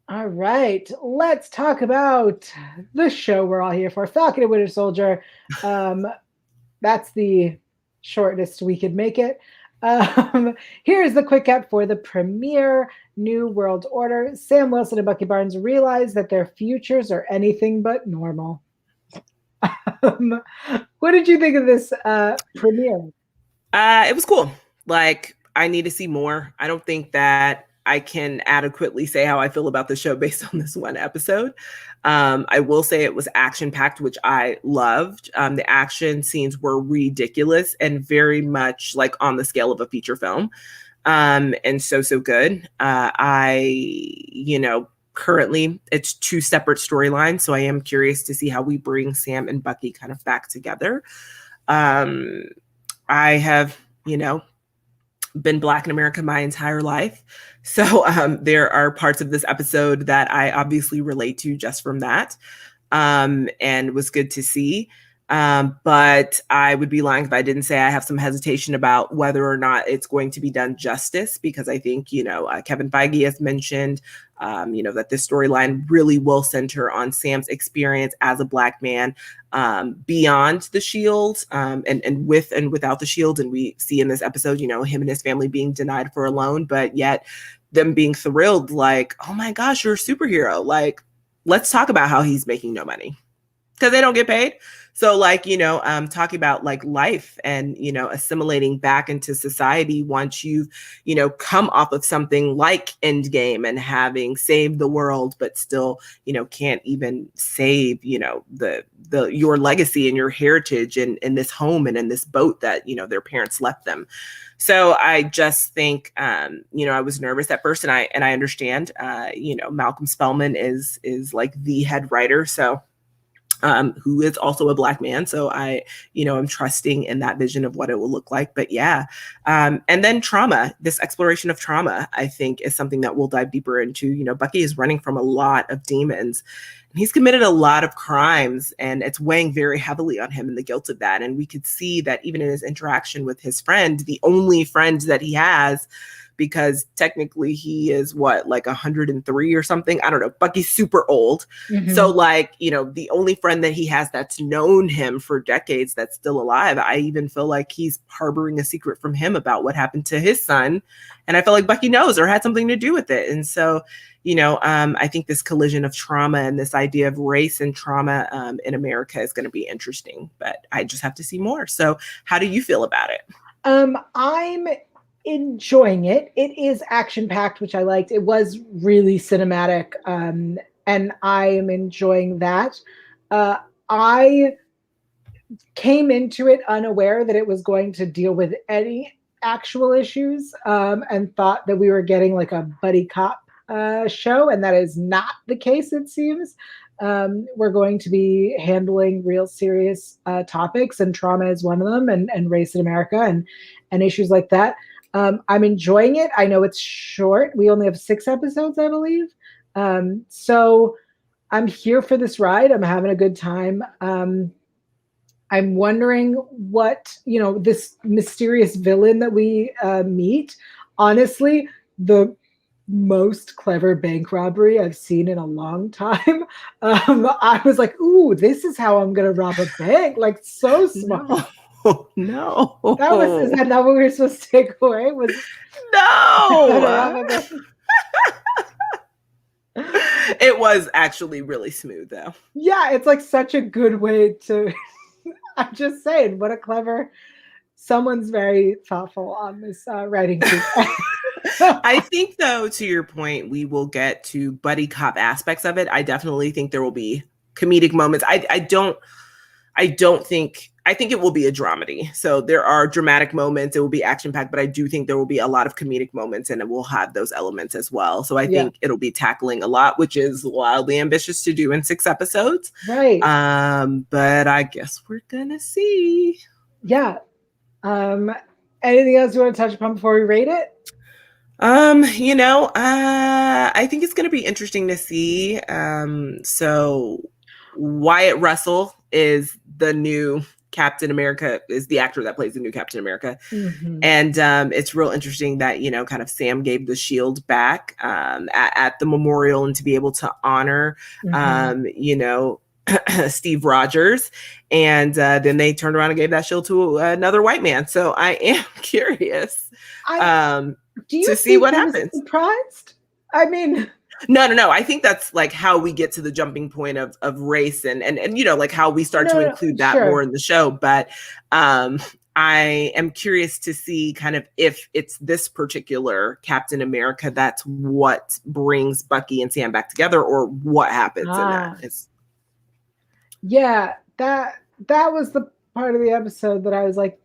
Speaker 1: All right, let's talk about the show we're all here for, Falcon and Winter Soldier. That's the shortest we could make it. Here's the quick cap for the premiere. New World Order. Sam Wilson and Bucky Barnes realize that their futures are anything but normal. What did you think of this premiere?
Speaker 2: It was cool. Like, I need to see more. I don't think that I can adequately say how I feel about the show based on this one episode. I will say it was action-packed, which I loved. The action scenes were ridiculous and very much like on the scale of a feature film. And so good. Currently it's two separate storylines. So I am curious to see how we bring Sam and Bucky kind of back together. I have, been Black in America my entire life. So there are parts of this episode that I obviously relate to just from that. And was good to see. But I would be lying if I didn't say I have some hesitation about whether or not it's going to be done justice, because I think, Kevin Feige has mentioned, that this storyline really will center on Sam's experience as a Black man beyond the shield and with and without the shield. And we see in this episode, him and his family being denied for a loan, but yet them being thrilled, like, oh my gosh, you're a superhero. Like, let's talk about how he's making no money because they don't get paid. So talking about like life and, assimilating back into society once you've, come off of something like Endgame and having saved the world, but still, can't even save, your legacy and your heritage in this home and in this boat that, their parents left them. So I just think, I was nervous at first, and I understand, Malcolm Spellman is like the head writer. So who is also a Black man. So I, I'm trusting in that vision of what it will look like. But yeah. And then trauma, this exploration of trauma, I think is something that we'll dive deeper into. Bucky is running from a lot of demons. And he's committed a lot of crimes, and it's weighing very heavily on him and the guilt of that. And we could see that even in his interaction with his friend, the only friend that he has, because technically he is like 103 or something. I don't know. Bucky's super old. So the only friend that he has that's known him for decades that's still alive, I even feel like he's harboring a secret from him about what happened to his son. And I feel like Bucky knows or had something to do with it. And so, I think this collision of trauma and this idea of race and trauma in America is going to be interesting, but I just have to see more. So how do you feel about it?
Speaker 1: I'm enjoying it. It is action-packed, which I liked. It was really cinematic, and I am enjoying that. I came into it unaware that it was going to deal with any actual issues, and thought that we were getting like a buddy cop show, and that is not the case, it seems. we're going to be handling real serious topics, and trauma is one of them, and race in America, and issues like that. I'm enjoying it. I know it's short. We only have 6 episodes, I believe. So I'm here for this ride. I'm having a good time. I'm wondering what, this mysterious villain that we meet. Honestly, the most clever bank robbery I've seen in a long time. I was like, ooh, this is how I'm going to rob a bank. Like, so smart.
Speaker 2: No.
Speaker 1: Is that not what we were supposed to take away? Was
Speaker 2: no. It was actually really smooth, though.
Speaker 1: Yeah, it's like such a good way to. I'm just saying, what a clever. Someone's very thoughtful on this writing team.
Speaker 2: I think, though, to your point, we will get to buddy cop aspects of it. I definitely think there will be comedic moments. I think it will be a dramedy. So there are dramatic moments. It will be action packed, but I do think there will be a lot of comedic moments, and it will have those elements as well. So I think it'll be tackling a lot, which is wildly ambitious to do in 6 episodes.
Speaker 1: Right.
Speaker 2: But I guess we're gonna see.
Speaker 1: Yeah. Anything else you want to touch upon before we rate it?
Speaker 2: I think it's gonna be interesting to see. So Wyatt Russell is the new Captain America, is the actor that plays the new Captain America.
Speaker 1: Mm-hmm.
Speaker 2: And it's real interesting that, kind of Sam gave the shield back at the memorial, and to be able to honor, Steve Rogers. And then they turned around and gave that shield to another white man. So I am curious to see what happens.
Speaker 1: Surprised? I mean...
Speaker 2: No. I think that's like how we get to the jumping point of race and like how we start to include that more in the show. But I am curious to see kind of if it's this particular Captain America that's what brings Bucky and Sam back together, or what happens in that.
Speaker 1: Yeah, that was the part of the episode that I was like,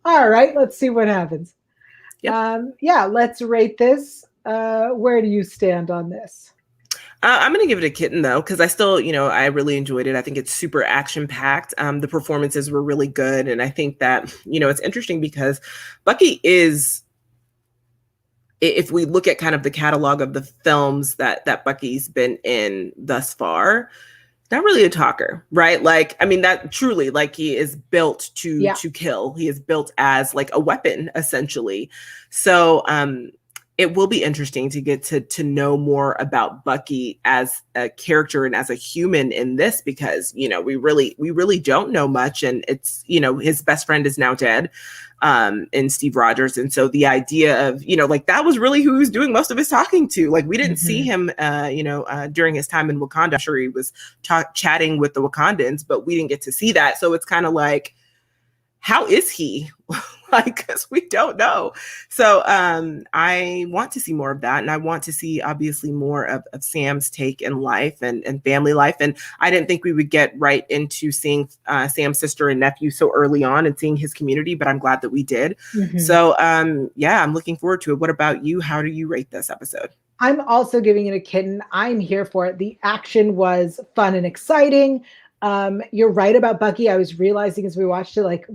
Speaker 1: all right, let's see what happens. Yep. Let's rate this. Where do you stand on this?
Speaker 2: I'm going to give it a kitten, though, because I still, I really enjoyed it. I think it's super action packed. The performances were really good. And I think that, it's interesting because Bucky is, if we look at kind of the catalog of the films that Bucky's been in thus far, not really a talker, right? Like, I mean, that truly, like, he is built to kill. He is built as like a weapon, essentially. So, it will be interesting to get to know more about Bucky as a character and as a human in this, because, we really don't know much. And it's, his best friend is now dead, in Steve Rogers. And so the idea of, like, that was really who he was doing most of his talking to. Like, we didn't see him, during his time in Wakanda. I'm sure he was chatting with the Wakandans, but we didn't get to see that. So it's kind of like, how is he? Like, because we don't know. So I want to see more of that. And I want to see, obviously, more of Sam's take in life and family life. And I didn't think we would get right into seeing Sam's sister and nephew so early on and seeing his community, but I'm glad that we did. Mm-hmm. So I'm looking forward to it. What about you? How do you rate this episode?
Speaker 1: I'm also giving it a kitten. I'm here for it. The action was fun and exciting. You're right about Bucky. I was realizing as we watched it, like,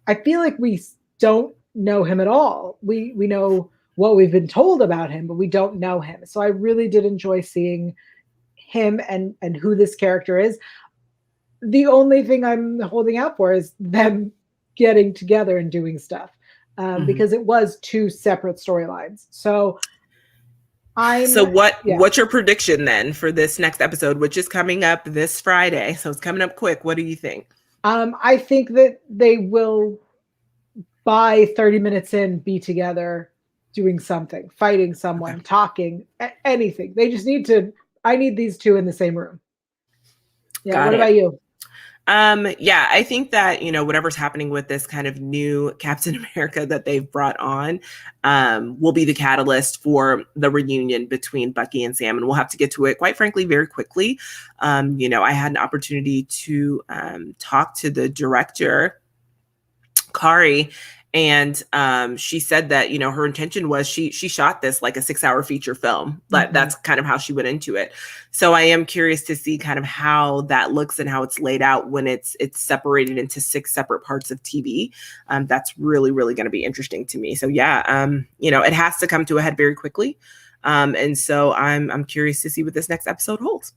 Speaker 1: I feel like we don't know him at all. We know what we've been told about him, but we don't know him. So I really did enjoy seeing him and who this character is. The only thing I'm holding out for is them getting together and doing stuff, because it was 2 separate storylines. So
Speaker 2: what's your prediction then for this next episode, which is coming up this Friday? So it's coming up quick. What do you think?
Speaker 1: I think that they will, by 30 minutes in, be together doing something, fighting someone, talking, anything. They just I need these 2 in the same room. Yeah. What about you?
Speaker 2: I think that, whatever's happening with this kind of new Captain America that they've brought on, will be the catalyst for the reunion between Bucky and Sam. And we'll have to get to it, quite frankly, very quickly. I had an opportunity to talk to the director, Kari, And she said that, you know, her intention was she shot this like a 6-hour feature film. That's kind of how she went into it. So I am curious to see kind of how that looks and how it's laid out when it's separated into 6 separate parts of TV. That's really, really going to be interesting to me. So yeah, you know, it has to come to a head very quickly. And so I'm curious to see what this next episode holds.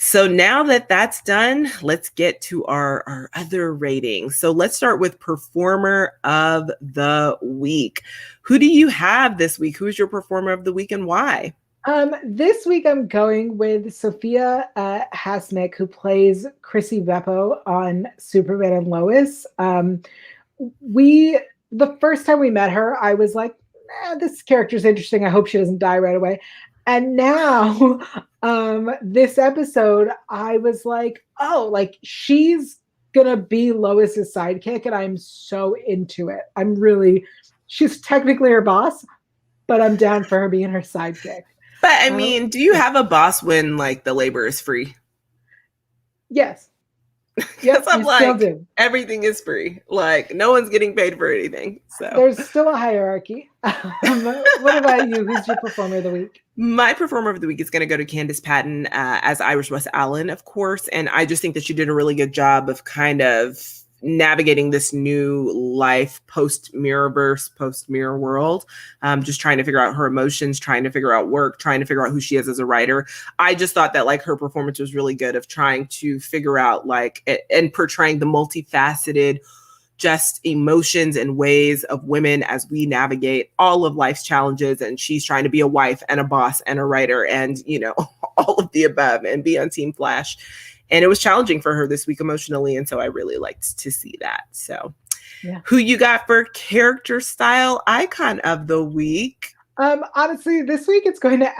Speaker 2: So now that that's done, let's get to our other ratings. So let's start with Performer of the Week. Who do you have this week? Who's your Performer of the Week and why?
Speaker 1: This week I'm going with Sophia Hasmick, who plays Chrissy Beppo on Superman and Lois. The first time we met her, I was like, this character's interesting. I hope she doesn't die right away. And now, this episode, I was like, oh, like she's gonna be Lois's sidekick, and I'm so into it. She's technically her boss, but I'm down for her being her sidekick.
Speaker 2: But I mean, do you have a boss when like the labor is free?
Speaker 1: Yes. Yes,
Speaker 2: I'm like, everything is free. Like, no one's getting paid for anything. So
Speaker 1: there's still a hierarchy. What about you? Who's your Performer of the Week?
Speaker 2: My Performer of the Week is going to go to Candace Patton as Iris West Allen, of course. And I just think that she did a really good job of kind of navigating this new life post-Mirrorverse, post-Mirror world, just trying to figure out her emotions, trying to figure out work, trying to figure out who she is as a writer. I just thought that like her performance was really good of trying to figure out like and portraying the multifaceted just emotions and ways of women as we navigate all of life's challenges. And she's trying to be a wife and a boss and a writer and, you know, all of the above and be on Team Flash. And it was challenging for her this week emotionally. And so I really liked to see that. So yeah. Who you got for Character Style Icon of the Week?
Speaker 1: Honestly, this week it's going to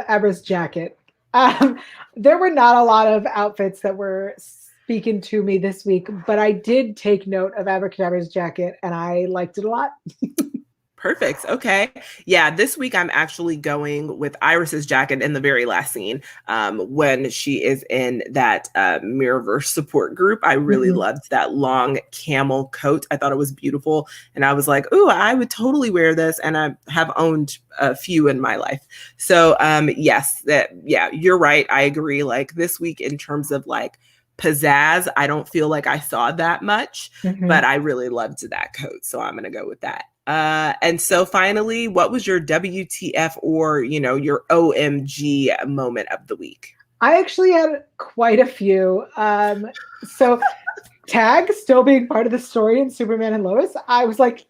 Speaker 1: Abra's jacket. There were not a lot of outfits that were speaking to me this week, but I did take note of Abracadabra's jacket and I liked it a lot.
Speaker 2: Perfect. Okay. Yeah. This week I'm actually going with Iris's jacket in the very last scene when she is in that Mirrorverse support group. I really loved that long camel coat. I thought it was beautiful. And I was like, ooh, I would totally wear this. And I have owned a few in my life. So yes, you're right. I agree. Like this week in terms of like pizzazz, I don't feel like I saw that much, but I really loved that coat. So I'm going to go with that. And so finally, what was your WTF or, you know, your OMG moment of the week?
Speaker 1: I actually had quite a few. So Tag still being part of the story in Superman and Lois, I was like,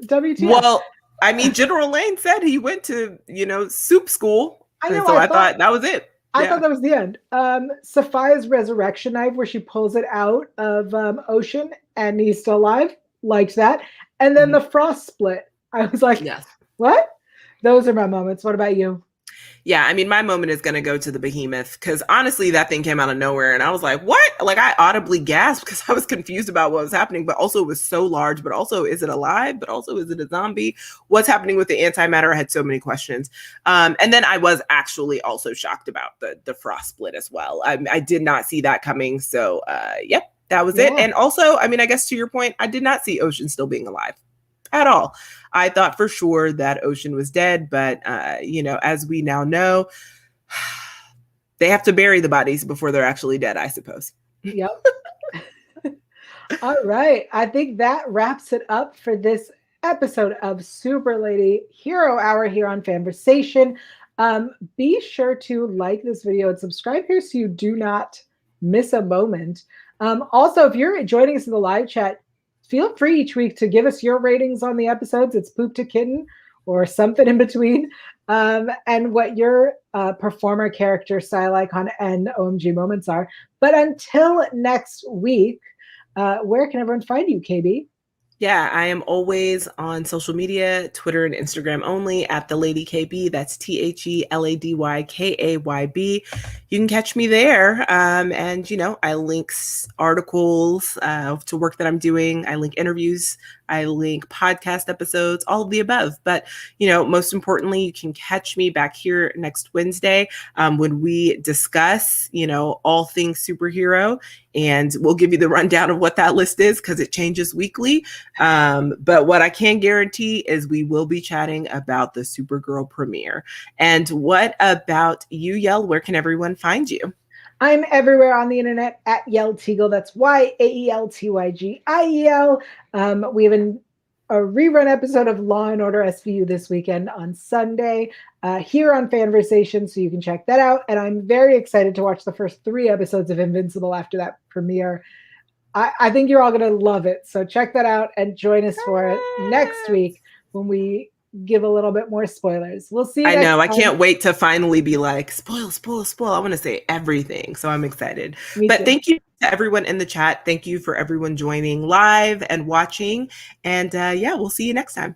Speaker 1: WTF. Well,
Speaker 2: I mean, General Lane said he went to, you know, soup school. I know. So I thought that was it.
Speaker 1: I thought that was the end. Sophia's resurrection knife where she pulls it out of Ocean and he's still alive. Liked that. And then the frost split. I was like, yes. What? Those are my moments. What about you?
Speaker 2: Yeah, I mean, my moment is going to go to the behemoth because honestly, that thing came out of nowhere. And I was like, what? Like I audibly gasped because I was confused about what was happening, but also it was so large, but also is it alive? But also is it a zombie? What's happening with the antimatter? I had so many questions. And then I was actually also shocked about the frost split as well. I did not see that coming. So yep. That was it. And also, I mean, I guess to your point, I did not see Ocean still being alive at all. I thought for sure that Ocean was dead, but, you know, as we now know, they have to bury the bodies before they're actually dead, I suppose.
Speaker 1: Yep. All right. I think that wraps it up for this episode of Super Lady Hero Hour here on FANVERSATION. Be sure to like this video and subscribe here so you do not miss a moment. Also, if you're joining us in the live chat, feel free each week to give us your ratings on the episodes. It's poop to kitten or something in between, and what your performer, character, style icon, and OMG moments are. But until next week, where can everyone find you, KB?
Speaker 2: Yeah, I am always on social media, Twitter and Instagram only at the Lady KB. That's TheLadyKayb. You can catch me there. And, you know, I link articles to work that I'm doing. I link interviews I link podcast episodes, all of the above. But, most importantly, you can catch me back here next Wednesday when we discuss, all things superhero. And we'll give you the rundown of what that list is because it changes weekly. But what I can guarantee is we will be chatting about the Supergirl premiere. And what about you, Yell? Where can everyone find you?
Speaker 1: I'm everywhere on the internet at Yeltygiel. That's YAELTYGIEL. We have a rerun episode of Law and Order SVU this weekend on Sunday here on FANVERSATION, so you can check that out. And I'm very excited to watch the first 3 episodes of Invincible after that premiere. I think you're all going to love it. So check that out and join us for it next week when we give a little bit more spoilers. We'll see you next time.
Speaker 2: I can't wait to finally be like, spoil. I want to say everything. So I'm excited. But thank you to everyone in the chat. Thank you for everyone joining live and watching. And we'll see you next time.